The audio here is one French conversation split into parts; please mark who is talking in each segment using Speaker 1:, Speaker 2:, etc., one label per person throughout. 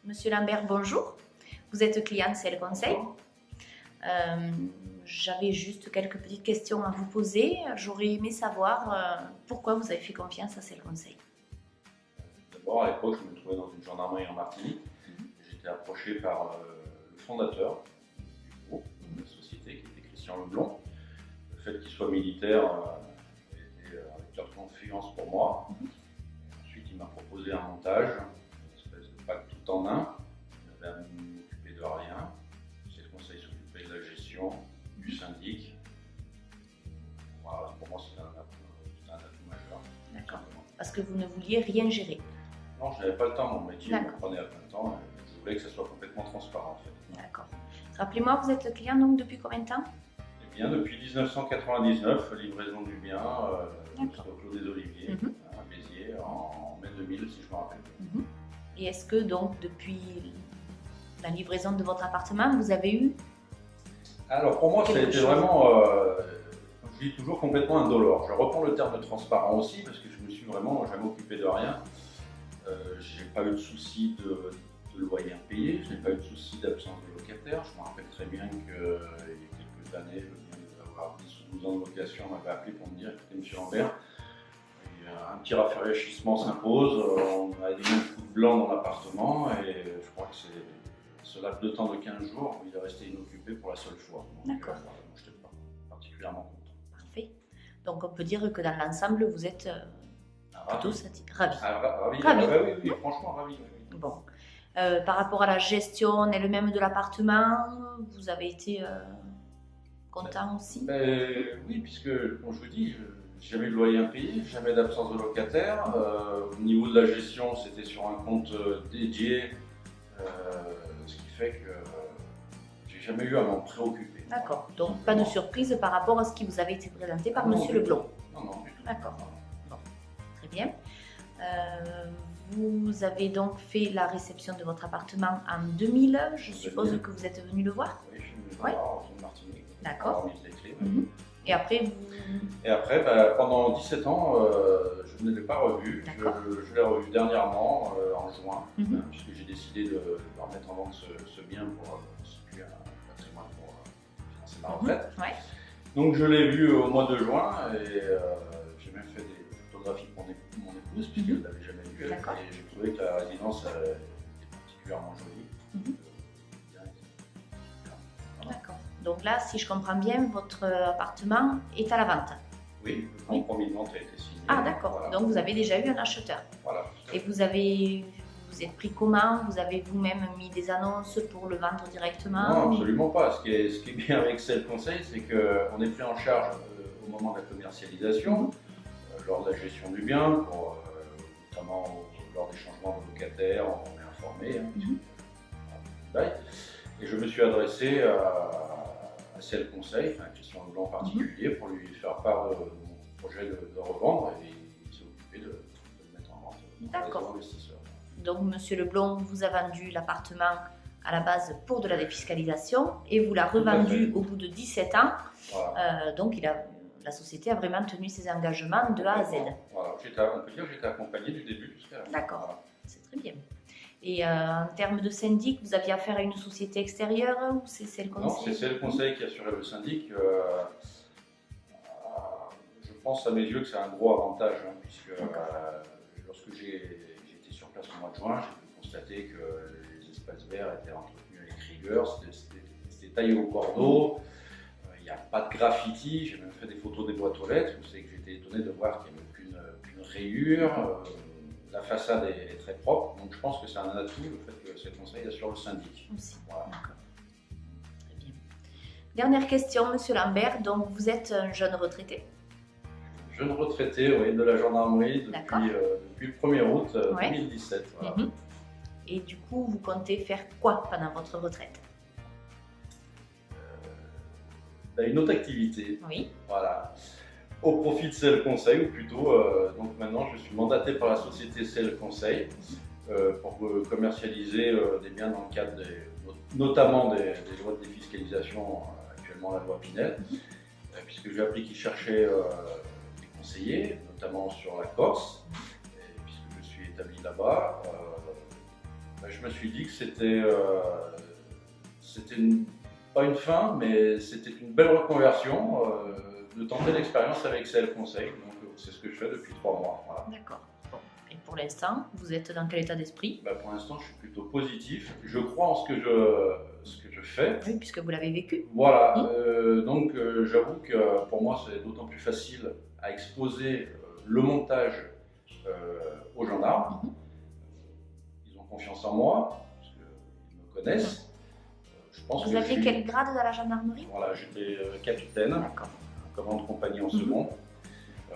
Speaker 1: Monsieur Lambert, bonjour. Vous êtes client de CL Conseil. J'avais juste quelques petites questions à vous poser. J'aurais aimé savoir pourquoi vous avez fait confiance à CL Conseil.
Speaker 2: D'abord, à l'époque, je me trouvais dans une gendarmerie en Martinique. J'étais approché par le fondateur du groupe, de la société, qui était Christian Leblond. Le fait qu'il soit militaire était un vecteur de confiance pour moi. Ensuite, il m'a proposé un montage, une espèce de pack tout en un. Il n'avait à m'occuper de rien. CL Conseil s'occupait de la gestion, du syndic. Voilà, pour moi, c'était un atout majeur.
Speaker 1: D'accord. Parce que vous ne vouliez rien gérer.
Speaker 2: Non, je n'avais pas le temps, mon métier me prenait à plein temps. Je voulais que ça soit complètement transparent en fait.
Speaker 1: D'accord. Rappelez-moi, vous êtes client donc depuis combien de temps?
Speaker 2: Eh bien, depuis 1999, livraison du bien, au Clos des Oliviers, à Béziers, en mai 2000, si je me rappelle bien.
Speaker 1: Et est-ce que donc depuis la livraison de votre appartement, vous avez eu?
Speaker 2: Alors pour moi, ça a été vraiment, comme je dis toujours, complètement indolore. Je reprends le terme de transparent aussi, parce que je me suis vraiment jamais occupé de rien. Je n'ai pas eu de souci de loyer impayé, je n'ai pas eu de souci d'absence de locataire. Je me rappelle très bien qu'il y a quelques années, je viens d'avoir 10 ou 12 ans de location, on m'avait appelé pour me dire, écoutez, monsieur Lambert, un petit rafraîchissement s'impose, on a mis un coup de blanc dans l'appartement et je crois que c'est ce laps de temps de 15 jours, il est resté inoccupé pour la seule fois.
Speaker 1: D'accord.
Speaker 2: Je n'étais pas particulièrement content.
Speaker 1: Parfait. Donc on peut dire que dans l'ensemble, vous êtes plutôt ravis.
Speaker 2: Ravi. Oui, franchement ravi. Oui.
Speaker 1: Bon. Par rapport à la gestion elle-même de l'appartement, vous avez été content aussi?
Speaker 2: Oui, puisque, comme je vous dis, jamais de loyer impayé, jamais d'absence de locataire. Au niveau de la gestion, c'était sur un compte dédié, ce qui fait que j'ai jamais eu à m'en préoccuper.
Speaker 1: D'accord, donc pas de surprise par rapport à ce qui vous avait été présenté par Monsieur Leblond?
Speaker 2: Non, du tout.
Speaker 1: D'accord, bon, très bien. Vous avez donc fait la réception de votre appartement en 2000, je suppose que vous êtes venu le voir?
Speaker 2: Oui, je suis venu le voir en Martinique.
Speaker 1: D'accord. Et après,
Speaker 2: pendant 17 ans, je ne l'ai pas revu. Je l'ai revu dernièrement, en juin, puisque j'ai décidé de remettre en vente ce bien pour constituer un patrimoine pour financer ma retraite. Donc je l'ai vu au mois de juin et j'ai même fait des photographies pour mon épouse, puisqu'elle ne l'avait jamais vu. Et j'ai trouvé que la résidence était particulièrement jolie.
Speaker 1: D'accord. Donc là, si je comprends bien, votre appartement est à la vente?
Speaker 2: Oui, le compromis de vente a été signé.
Speaker 1: Ah d'accord, voilà. Donc vous avez déjà eu un acheteur.
Speaker 2: Voilà.
Speaker 1: Et vous êtes pris comment? Vous avez vous-même mis des annonces pour le vendre directement?
Speaker 2: Non, absolument pas. Ce qui est bien avec CL Conseil, c'est qu'on est pris en charge au moment de la commercialisation, lors de la gestion du bien, notamment lors des changements de locataires, on est informé. Et je me suis adressé à CL Conseil, à Christian Leblond en particulier, pour lui faire part de mon projet de revendre et il s'est occupé de le mettre en vente pour les investisseurs.
Speaker 1: Donc Monsieur Leblond vous a vendu l'appartement à la base pour de la défiscalisation et vous l'a revendu au bout de 17 ans. Voilà. Donc la société a vraiment tenu ses engagements de A à Z.
Speaker 2: Voilà, on peut dire que j'étais accompagné du début jusqu'à la fin.
Speaker 1: D'accord, voilà. C'est très bien. Et en termes de syndic, vous aviez affaire à une société extérieure ou c'est CL Conseil?
Speaker 2: Non, c'est CL Conseil qui assurait le syndic. Je pense à mes yeux que c'est un gros avantage, puisque lorsque j'ai été sur place au mois de juin, j'ai pu constater que les espaces verts étaient entretenus avec rigueur, c'était taillé au cordeau, il n'y a pas de graffiti, j'ai même fait des photos des boîtes aux lettres, vous savez que j'étais étonné de voir qu'il n'y avait qu'une rayure. La façade est très propre, donc je pense que c'est un atout le fait que CL Conseil assure le syndic.
Speaker 1: Aussi. Voilà. Très bien. Dernière question, Monsieur Lambert. Donc vous êtes un jeune retraité?
Speaker 2: Jeune retraité, oui, de la gendarmerie depuis le 1er août 2017. Voilà.
Speaker 1: Et du coup, vous comptez faire quoi pendant votre retraite?
Speaker 2: Une autre activité.
Speaker 1: Oui.
Speaker 2: Voilà. Au profit de CL Conseil, ou plutôt, donc maintenant je suis mandaté par la société CL Conseil pour commercialiser des biens dans le cadre notamment des lois de défiscalisation, actuellement la loi Pinel, puisque j'ai appris qu'ils cherchaient des conseillers, notamment sur la Corse, et puisque je suis établi là-bas, je me suis dit que c'était pas une fin, mais c'était une belle reconversion de tenter l'expérience avec CL Conseil. Donc c'est ce que je fais depuis 3 mois. Voilà.
Speaker 1: D'accord. Bon. Et pour l'instant, vous êtes dans quel état d'esprit?
Speaker 2: Pour l'instant, je suis plutôt positif. Je crois en ce que je fais.
Speaker 1: Oui, puisque vous l'avez vécu.
Speaker 2: Voilà. Donc j'avoue que pour moi, c'est d'autant plus facile à exposer le montage aux gendarmes. Ils ont confiance en moi, parce qu'ils me connaissent. Je pense
Speaker 1: vous aviez quel grade dans la gendarmerie?
Speaker 2: Voilà, j'étais capitaine, commandant de compagnie en second,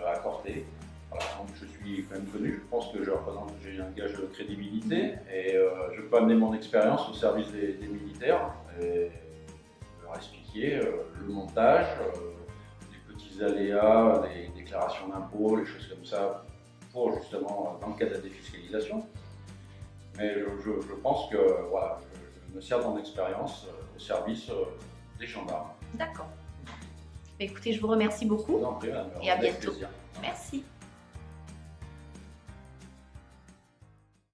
Speaker 2: à Corté. Voilà, donc je suis quand même connu. Je pense que j'ai un gage de crédibilité et je peux amener mon expérience au service des militaires et leur expliquer le montage, les petits aléas, les déclarations d'impôts, les choses comme ça, pour justement dans le cas de la défiscalisation. Mais je pense que voilà, je me sers de mon expérience au service des gendarmes.
Speaker 1: D'accord. Écoutez, je vous remercie beaucoup
Speaker 2: Je vous en prie,
Speaker 1: et à
Speaker 2: avec
Speaker 1: bientôt.
Speaker 2: plaisir.
Speaker 1: Merci.